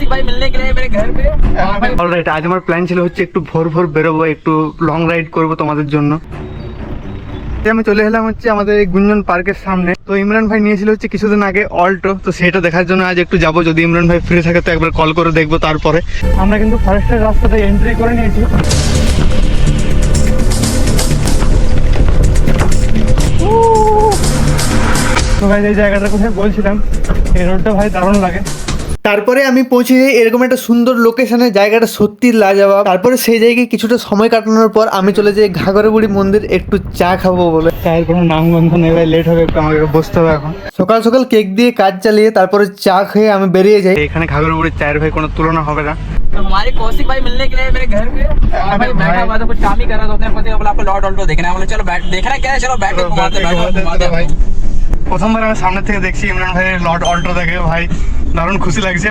कौशिक भाई मिलने के लिए मेरे घर पे। অলরাইট, আজ আমার প্ল্যান ছিল হচ্ছে একটু ভোর ভোর বেরোবো, একটু লং রাইড করব তোমাদের জন্য। আমি চলে এলাম হচ্ছে আমাদের এই গুঞ্জন পার্কের সামনে। তো ইমরান ভাই নিয়েছিল হচ্ছে কিছুদিন আগে অল্টো, তো সেটা দেখার জন্য আজ একটু যাবো। যদি ইমরান ভাই ফ্রি থাকে তো একবার কল করে দেখবো। তারপরে আমরা কিন্তু ফরেস্টের রাস্তাতে এন্ট্রি করে নিয়েছি। তো ভাই এই জায়গাটার কথা বলছিলাম, এই রোডটা ভাই দারুণ লাগে। তারপরে আমি পৌঁছে যাই এরকম একটা সুন্দর লোকেশনে, জায়গাটা সত্যি লাজবাব। তারপরে সেই জায়গায় কিছুটা সময় কাটানোর পর আমি চলে যাই ঘাগরবুড়ি মন্দির একটু চা খাবো বলে। চায়ের কোনো নামগন্ধ নেই ভাই, লেট হবে একটু, আমাকে বসতে হবে এখন। সকাল সকাল কেক দিয়ে কাজ চালিয়ে তারপরে চা খেয়ে আমি বেরিয়ে যাই। এখানে ঘাগরবুড়ির চায়ের ভাই কোনো তুলনা হবে না। तो हमारे कौशिक भाई मिलने के लिए मेरे घर पे। और भाई बैठा हुआ था, कुछ काम ही कर रहा था, उसने पता बोला आपको लॉर्ड ऑल्टो देखना है। बोले चलो बैठ, देखना क्या है, चलो बैठ के घुमाते बैठो भाई। প্রথমবার আমি সামনে থেকে দেখছি ইমরান ভাই লর্ড অল্টো দেখে, ভাই দারুণ খুশি লাগছে।